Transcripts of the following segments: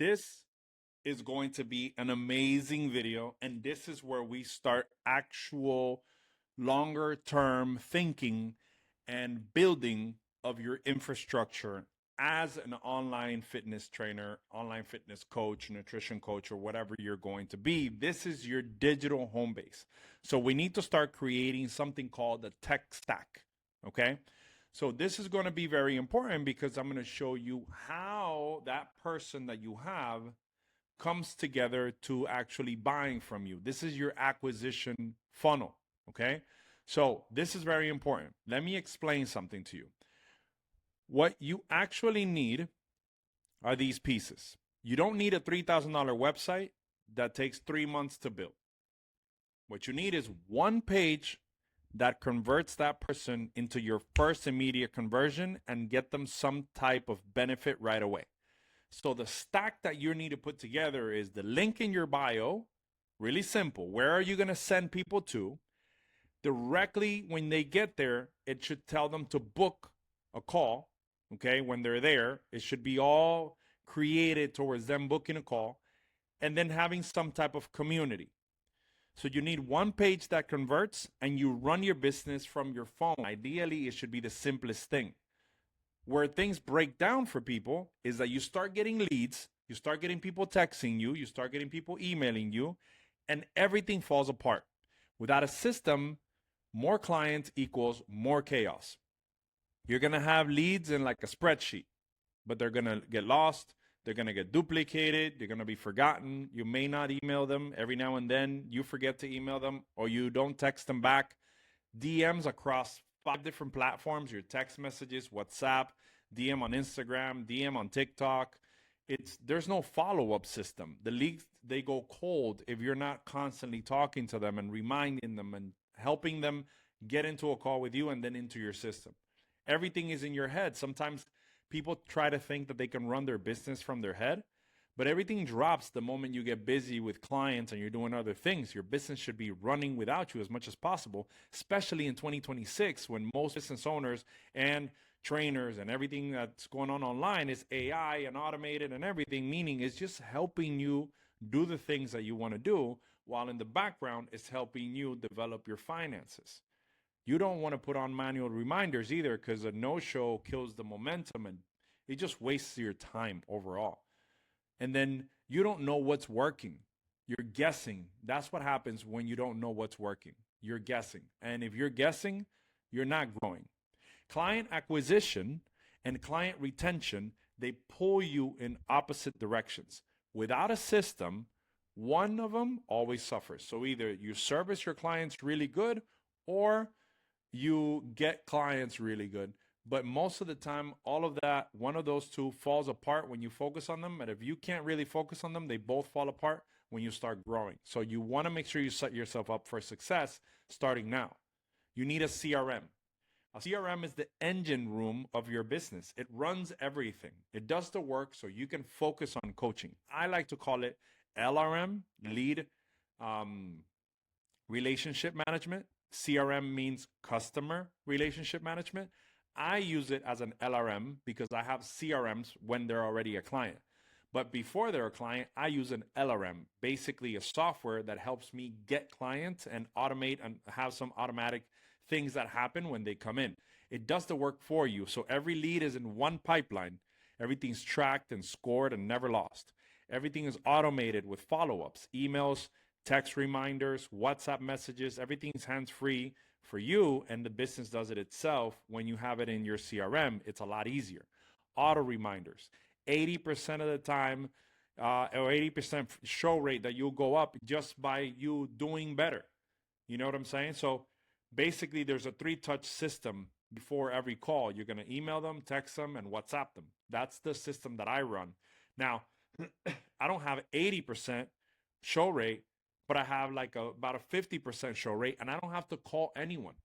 This is going to be an amazing video, and this is where we start actual longer term thinking and building of your infrastructure as an online fitness trainer, online fitness coach, nutrition coach, or whatever you're going to be. This is your digital home base. So we need to start creating something called the tech stack. Okay. So this is going to be very important because I'm going to show you how that person that you have comes together to actually buying from you. This is your acquisition funnel. Okay. So this is very important. Let me explain something to you. What you actually need are these pieces. You don't need a $3,000 website that takes 3 months to build. What you need is one page that converts that person into your first immediate conversion and get them some type of benefit right away. So the stack that you need to put together is the link in your bio, really simple. Where are you going to send people to? Directly when they get there, it should tell them to book a call. Okay, when they're there, it should be all created towards them booking a call and then having some type of community. So you need one page that converts and you run your business from your phone. Ideally, it should be the simplest thing. Where things break down for people is that you start getting leads, you start getting people texting you, you start getting people emailing you, and everything falls apart. Without a system, more clients equals more chaos. You're going to have leads in like a spreadsheet, but they're going to get lost. They're going to get duplicated. They're going to be forgotten. You may not email them. Every now and then you forget to email them or you don't text them back. DMs across 5 different platforms, your text messages, WhatsApp, DM on Instagram, DM on TikTok. There's no follow-up system. The leads, they go cold if you're not constantly talking to them and reminding them and helping them get into a call with you and then into your system. Everything is in your head. Sometimes people try to think that they can run their business from their head, but everything drops the moment you get busy with clients and you're doing other things. Your business should be running without you as much as possible, especially in 2026 when most business owners and trainers and everything that's going on online is AI and automated and everything, meaning it's just helping you do the things that you want to do, while in the background it's helping you develop your finances. You don't want to put on manual reminders either because a no-show kills the momentum and it just wastes your time overall. And then you don't know what's working. You're guessing. That's what happens when you don't know what's working. You're guessing. And if you're guessing, you're not growing. Client acquisition and client retention, they pull you in opposite directions. Without a system, one of them always suffers. So either you service your clients really good or you get clients really good. But most of the time, all of that, one of those two falls apart when you focus on them. And if you can't really focus on them, they both fall apart when you start growing. So you want to make sure you set yourself up for success starting now. You need a CRM. A CRM is the engine room of your business. It runs everything. It does the work so you can focus on coaching. I like to call it LRM, lead relationship management. CRM means customer relationship management. I use it as an LRM because I have CRMs when they're already a client. But before they're a client, I use an LRM, basically a software that helps me get clients and automate and have some automatic things that happen when they come in. It does the work for you. So every lead is in one pipeline. Everything's tracked and scored and never lost. Everything is automated with follow-ups, emails, text reminders, WhatsApp messages. Everything's hands-free for you, and the business does it itself. When you have it in your CRM, it's a lot easier. Auto reminders, 80% of the time, or 80% show rate that you'll go up just by you doing better. You know what I'm saying? So basically, there's a 3-touch system before every call. You're going to email them, text them, and WhatsApp them. That's the system that I run. Now, I don't have 80% show rate, but I have like about a 50% show rate, and I don't have to call anyone.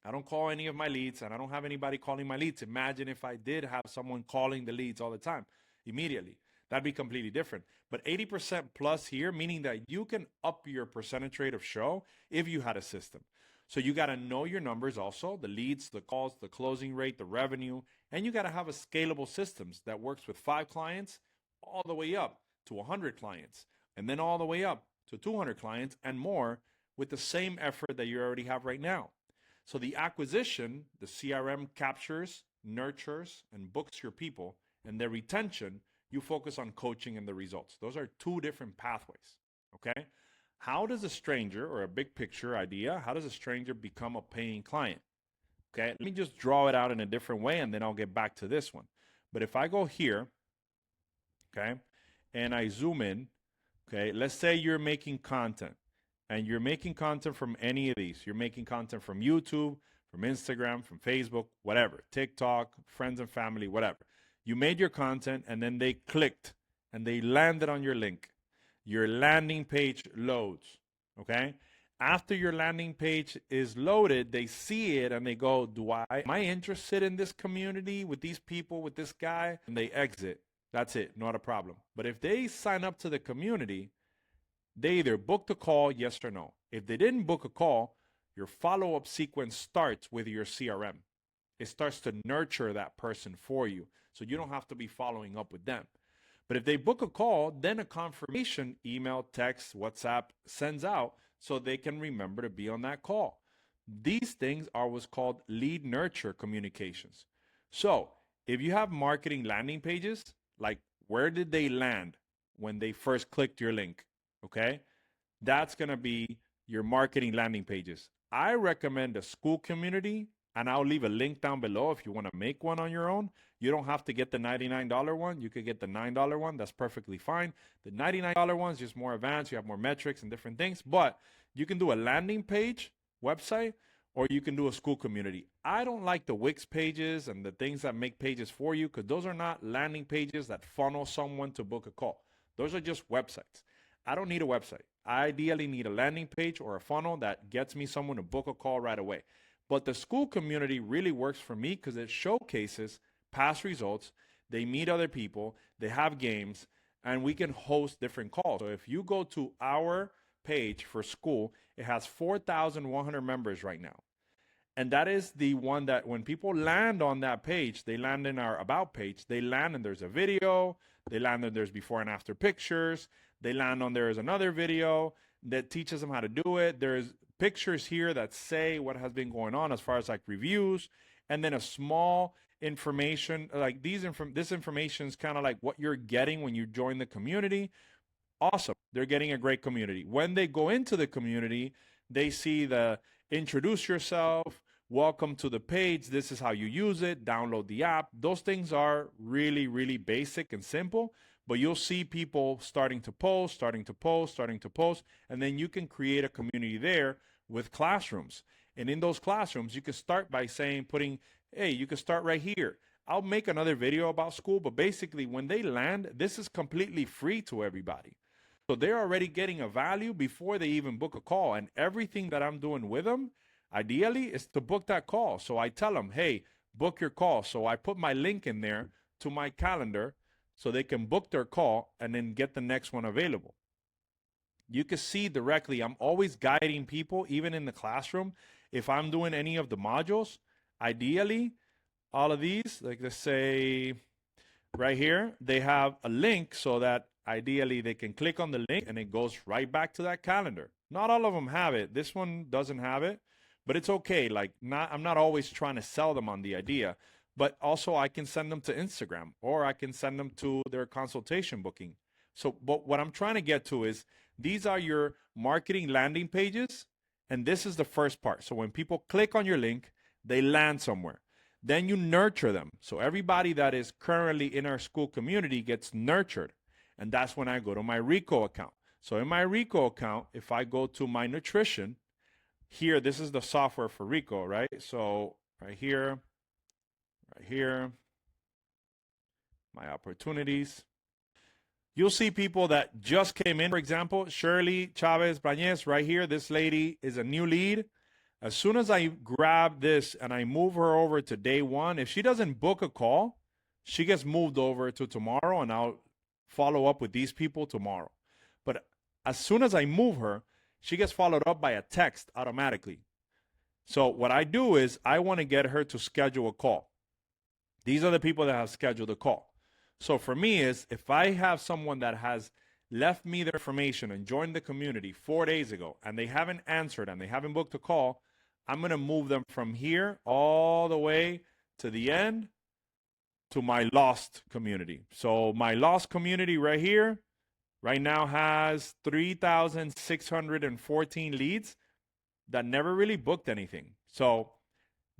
I don't call any of my leads, and I don't have anybody calling my leads. Imagine if I did have someone calling the leads all the time, immediately. That'd be completely different. But 80% plus here, meaning that you can up your percentage rate of show if you had a system. So you got to know your numbers also, the leads, the calls, the closing rate, the revenue, and you got to have a scalable systems that works with 5 clients all the way up to 100 clients, and then all the way up to 200 clients and more with the same effort that you already have right now. So the acquisition, the CRM captures, nurtures, and books your people, and the retention, you focus on coaching and the results. Those are two different pathways, okay? How does a stranger, or a big picture idea, how does a stranger become a paying client? Okay, let me just draw it out in a different way and then I'll get back to this one. But if I go here, okay, and I zoom in, okay, let's say you're making content and you're making content from any of these. You're making content from YouTube, from Instagram, from Facebook, whatever, TikTok, friends and family, whatever. You made your content and then they clicked and they landed on your link. Your landing page loads, okay? After your landing page is loaded, they see it and they go, am I interested in this community with these people, with this guy? And they exit. That's it, not a problem. But if they sign up to the community, they either booked a call, yes or no. If they didn't book a call, your follow-up sequence starts with your CRM. It starts to nurture that person for you, so you don't have to be following up with them. But if they book a call, then a confirmation email, text, WhatsApp sends out so they can remember to be on that call. These things are what's called lead nurture communications. So if you have marketing landing pages, like where did they land when they first clicked your link? Okay, that's going to be your marketing landing pages. I recommend a Skool community, and I'll leave a link down below if you want to make one on your own. You don't have to get the $99 one. You could get the $9 one. That's perfectly fine. The $99 one is just more advanced. You have more metrics and different things. But you can do a landing page website, or you can do a Skool community. I don't like the Wix pages and the things that make pages for you, because those are not landing pages that funnel someone to book a call. Those are just websites. I don't need a website. I ideally need a landing page or a funnel that gets me someone to book a call right away. But the Skool community really works for me because it showcases past results. They meet other people, they have games, and we can host different calls. So if you go to our page for Skool, it has 4,100 members right now. And that is the one that when people land on that page, they land in our about page, they land and there's a video, they land and there's before and after pictures, they land on there's another video that teaches them how to do it. There's pictures here that say what has been going on as far as like reviews, and then a small information like this information is kind of like what you're getting when you join the community. Awesome. They're getting a great community. When they go into the community, they see the introduce yourself, welcome to the page, this is how you use it, download the app. Those things are really, really basic and simple, but you'll see people starting to post, and then you can create a community there with classrooms. And in those classrooms, you can start by hey, you can start right here. I'll make another video about Skool, but basically when they land, this is completely free to everybody. So they're already getting a value before they even book a call. And everything that I'm doing with them, ideally, is to book that call. So I tell them, hey, book your call. So I put my link in there to my calendar so they can book their call and then get the next one available. You can see directly, I'm always guiding people, even in the classroom. If I'm doing any of the modules, ideally, all of these, like let's say right here, they have a link so that ideally they can click on the link and it goes right back to that calendar. Not all of them have it. This one doesn't have it, but it's okay. Like I'm not always trying to sell them on the idea, but also I can send them to Instagram or I can send them to their consultation booking. So, but what I'm trying to get to is these are your marketing landing pages, and this is the first part. So when people click on your link, they land somewhere. Then you nurture them. So everybody that is currently in our Skool community gets nurtured. And that's when I go to my Rico account. So in my Rico account, if I go to my nutrition, here, this is the software for Rico, right? So right here, my opportunities. You'll see people that just came in. For example, Shirley Chavez Bañez right here. This lady is a new lead. As soon as I grab this and I move her over to day one, if she doesn't book a call, she gets moved over to tomorrow, and I'll follow up with these people tomorrow. But as soon as I move her, she gets followed up by a text automatically. So what I do is I want to get her to schedule a call. These are the people that have scheduled a call. So for me is if I have someone that has left me their information and joined the community 4 days ago and they haven't answered and they haven't booked a call, I'm going to move them from here all the way to the end to my lost community. So my lost community right here right now has 3,614 leads that never really booked anything. So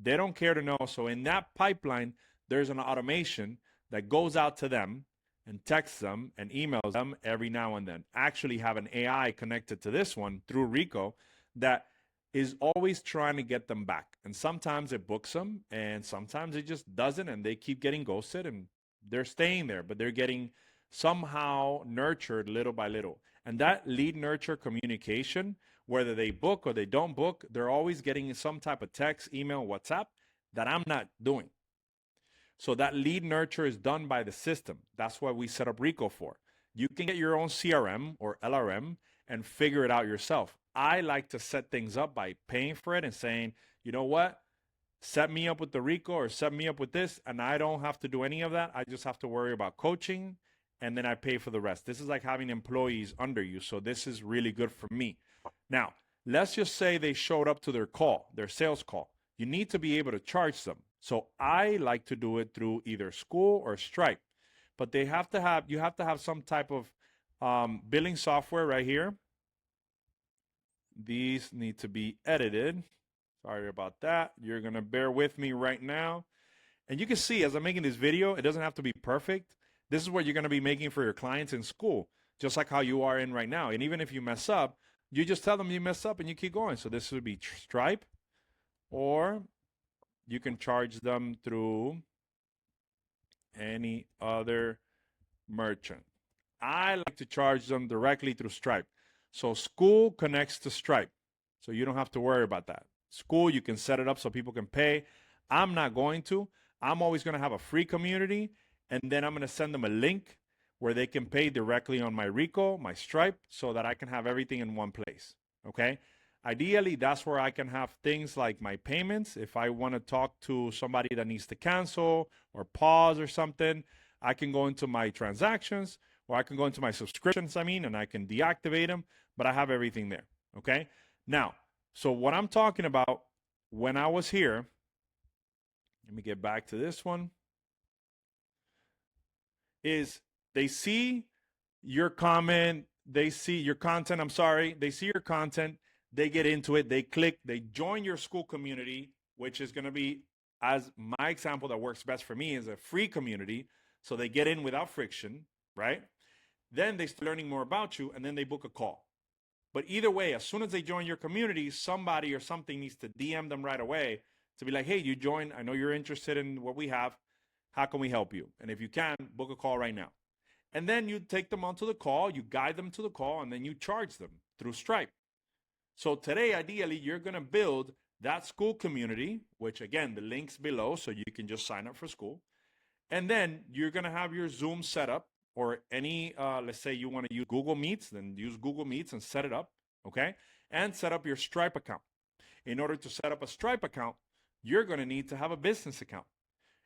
they don't care to know. So in that pipeline, there's an automation that goes out to them and texts them and emails them every now and then. Actually have an AI connected to this one through Rico that is always trying to get them back. And sometimes it books them and sometimes it just doesn't, and they keep getting ghosted and they're staying there, but they're getting somehow nurtured little by little. And that lead nurture communication, whether they book or they don't book, they're always getting some type of text, email, WhatsApp that I'm not doing. So that lead nurture is done by the system. That's what we set up Rico for. You can get your own CRM or LRM and figure it out yourself. I like to set things up by paying for it and saying, you know what? Set me up with the Rico or set me up with this, and I don't have to do any of that. I just have to worry about coaching, and then I pay for the rest. This is like having employees under you, so this is really good for me. Now, let's just say they showed up to their call, their sales call. You need to be able to charge them. So I like to do it through either Skool or Stripe, but you have to have some type of billing software right here. These need to be edited. Sorry about that. You're going to bear with me right now. And you can see as I'm making this video, it doesn't have to be perfect. This is what you're going to be making for your clients in Skool, just like how you are in right now. And even if you mess up, you just tell them you mess up and you keep going. So this would be Stripe, or you can charge them through any other merchant. I like to charge them directly through Stripe. So Skool connects to Stripe. So you don't have to worry about that. Skool, you can set it up so people can pay. I'm not going to. I'm always going to have a free community, and then I'm going to send them a link where they can pay directly on my Rico, my Stripe, so that I can have everything in one place. Okay? Ideally, that's where I can have things like my payments. If I want to talk to somebody that needs to cancel or pause or something, I can go into my transactions, or I can go into my subscriptions, and I can deactivate them, but I have everything there. Okay? Now, so what I'm talking about when I was here, let me get back to this one, is they see your comment, they see your content, they see your content, they get into it, they click, they join your Skool community, which is going to be, as my example that works best for me, is a free community. So they get in without friction, right? Then they start learning more about you, and then they book a call. But either way, as soon as they join your community, somebody or something needs to DM them right away to be like, hey, you joined. I know you're interested in what we have. How can we help you? And if you can, book a call right now. And then you take them onto the call, you guide them to the call, and then you charge them through Stripe. So today, ideally, you're going to build that Skool community, which again, the link's below, so you can just sign up for Skool. And then you're going to have your Zoom set up, or any, let's say you want to use Google Meets, then use Google Meets and set it up, okay? And set up your Stripe account. In order to set up a Stripe account, you're going to need to have a business account.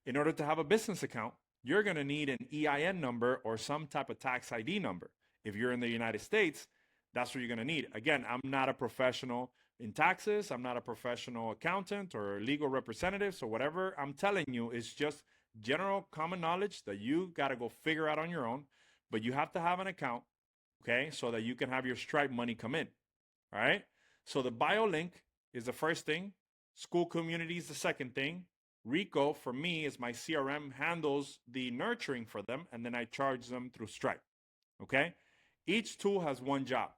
In order to have a business account, you're going to need an EIN number or some type of tax ID number. If you're in the United States, that's what you're going to need. Again, I'm not a professional in taxes. I'm not a professional accountant or legal representative. So whatever I'm telling you is just general common knowledge that you got to go figure out on your own, but you have to have an account, okay, so that you can have your Stripe money come in. All right? So the bio link is the first thing. Skool community is the second thing. Rico, for me, is my CRM, handles the nurturing for them, and then I charge them through Stripe, okay? Each tool has one job.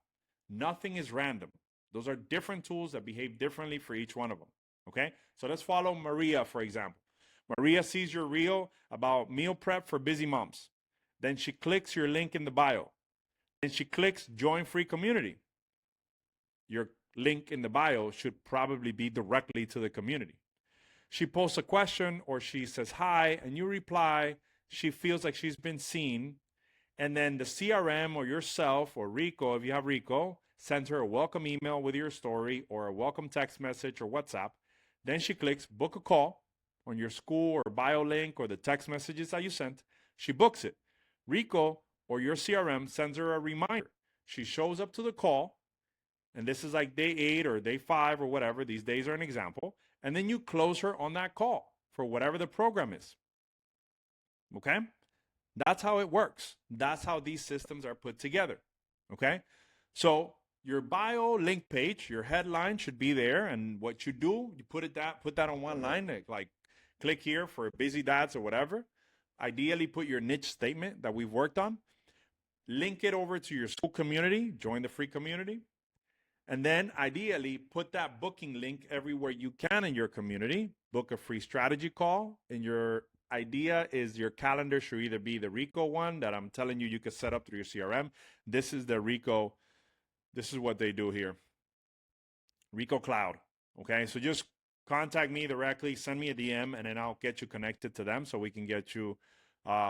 Nothing is random. Those are different tools that behave differently for each one of them, okay? So let's follow Maria, for example. Maria sees your reel about meal prep for busy moms. Then she clicks your link in the bio. Then she clicks join free community. Your link in the bio should probably be directly to the community. She posts a question or she says hi and you reply. She feels like she's been seen. And then the CRM or yourself or Rico, if you have Rico, sends her a welcome email with your story or a welcome text message or WhatsApp. Then she clicks book a call on your Skool or bio link or the text messages that you sent. She books it. Rico or your CRM sends her a reminder. She shows up to the call, and this is like day 8 or day 5 or whatever. These days are an example. And then you close her on that call for whatever the program is. Okay? That's how it works. That's how these systems are put together. Okay? So your bio link page, your headline should be there, and what you do, you put that on one line, like click here for busy dads or whatever. Ideally, put your niche statement that we've worked on. Link it over to your Skool community, join the free community. And then ideally, put that booking link everywhere you can in your community. Book a free strategy call. And your idea is your calendar should either be the Rico one that I'm telling you can set up through your CRM. This is the Rico. This is what they do here. Rico Cloud. Okay, so just contact me directly, send me a DM, and then I'll get you connected to them so we can get you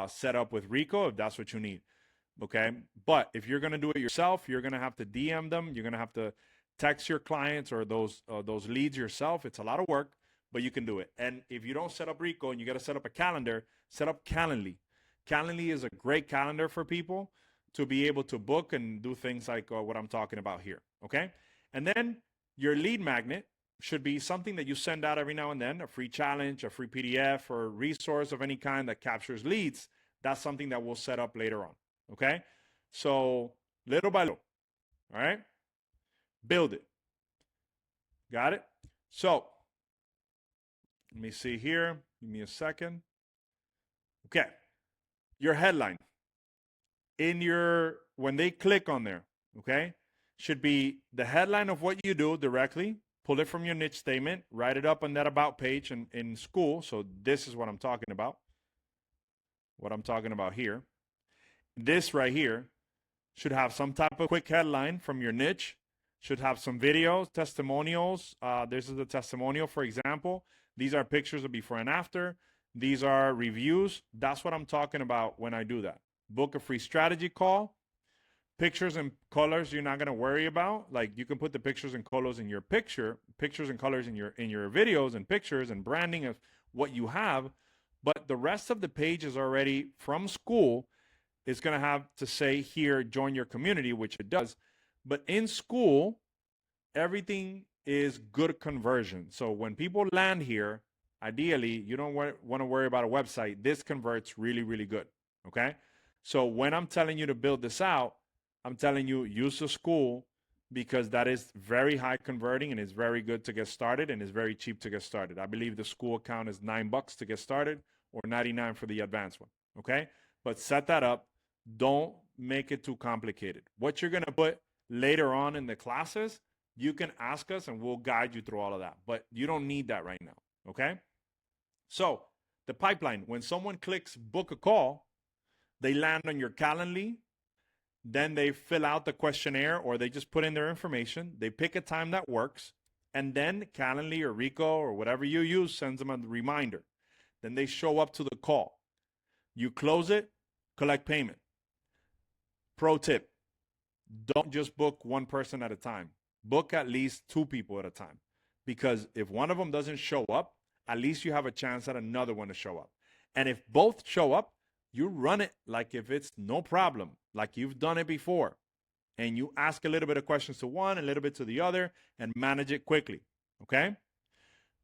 set up with Rico if that's what you need. Okay, but if you're going to do it yourself, you're going to have to DM them. You're going to have to text your clients or those leads yourself. It's a lot of work, but you can do it. And if you don't set up Rico and you got to set up a calendar, set up Calendly. Calendly is a great calendar for people to be able to book and do things like what I'm talking about here. Okay, and then your lead magnet should be something that you send out every now and then, a free challenge, a free PDF, or resource of any kind that captures leads. That's something that we'll set up later on. Okay, so little by little, all right, build it. Got it? So let me see here. Give me a second. Okay, your headline when they click on there, okay, should be the headline of what you do directly. Pull it from your niche statement, write it up on that about page in Skool. So this is what I'm talking about. What I'm talking about here. This right here should have some type of quick headline from your niche, should have some videos, testimonials. This is a testimonial, for example. These are pictures of before and after. These are reviews. That's what I'm talking about when I do that. Book a free strategy call. Pictures and colors you're not going to worry about. Like you can put the pictures and colors in your pictures and colors in your videos and pictures and branding of what you have. But the rest of the page is already from Skool. It's going to have to say here, join your community, which it does. But in Skool, everything is good conversion. So when people land here, ideally, you don't want to worry about a website. This converts really, really good. Okay. So when I'm telling you to build this out, I'm telling you use the Skool because that is very high converting and it's very good to get started and it's very cheap to get started. I believe the Skool account is $9 to get started or $99 for the advanced one. Okay. But set that up. Don't make it too complicated. What you're going to put later on in the classes, you can ask us and we'll guide you through all of that. But you don't need that right now, okay? So the pipeline, when someone clicks book a call, they land on your Calendly, then they fill out the questionnaire or they just put in their information. They pick a time that works, and then Calendly or Rico or whatever you use sends them a reminder. Then they show up to the call. You close it, collect payment. Pro tip, don't just book one person at a time. Book at least 2 people at a time. Because if one of them doesn't show up, at least you have a chance at another one to show up. And if both show up, you run it like if it's no problem, like you've done it before. And you ask a little bit of questions to one, a little bit to the other, and manage it quickly, okay?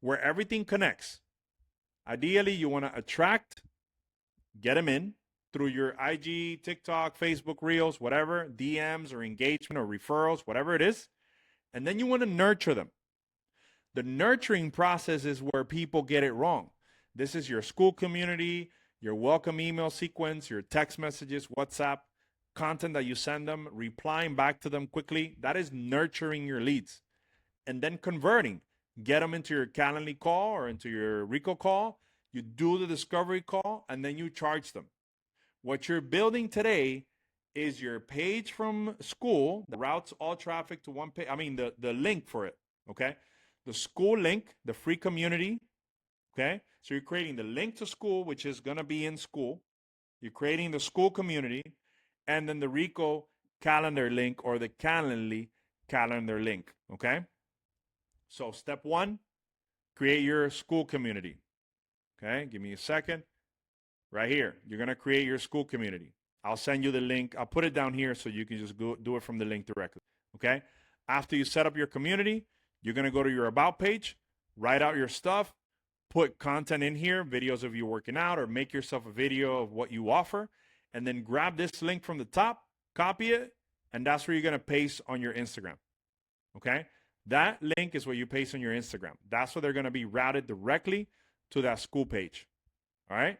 Where everything connects. Ideally, you want to attract, get them in, through your IG, TikTok, Facebook Reels, whatever, DMs or engagement or referrals, whatever it is. And then you want to nurture them. The nurturing process is where people get it wrong. This is your Skool community, your welcome email sequence, your text messages, WhatsApp, content that you send them, replying back to them quickly. That is nurturing your leads. And then converting. Get them into your Calendly call or into your Rico call. You do the discovery call, and then you charge them. What you're building today is your page from Skool that routes all traffic to one page. I mean, the link for it, okay? The Skool link, the free community, okay? So you're creating the link to Skool, which is going to be in Skool. You're creating the Skool community, and then the Rico calendar link or the Calendly calendar link, okay? So step 1, create your Skool community, okay? Give me a second. Right here, you're going to create your Skool community. I'll send you the link. I'll put it down here so you can just go do it from the link directly. Okay? After you set up your community, you're going to go to your About page, write out your stuff, put content in here, videos of you working out, or make yourself a video of what you offer, and then grab this link from the top, copy it, and that's where you're going to paste on your Instagram. Okay? That link is what you paste on your Instagram. That's where they're going to be routed directly to that Skool page. All right?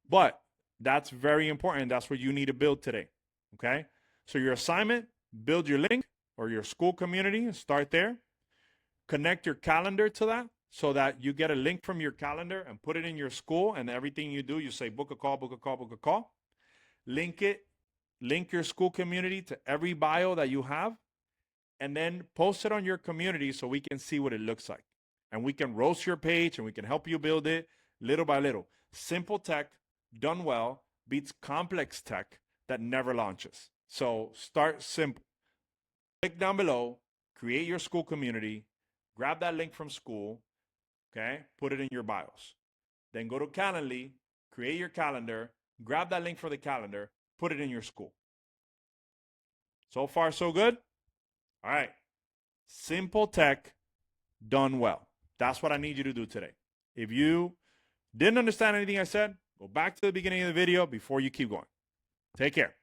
But that's very important. That's what you need to build today. Okay? So your assignment, build your link or your Skool community, start there. Connect your calendar to that so that you get a link from your calendar and put it in your Skool, and everything you do, you say book a call, book a call, book a call. Link it, link your Skool community to every bio that you have, and then post it on your community so we can see what it looks like. And we can roast your page and we can help you build it little by little. Simple tech done well beats complex tech that never launches. So start simple. Click down below, create your Skool community, grab that link from Skool, okay? Put it in your bios. Then go to Calendly, create your calendar, grab that link for the calendar, put it in your Skool. So far, so good? All right. Simple tech done well. That's what I need you to do today. If you didn't understand anything I said, go back to the beginning of the video before you keep going. Take care.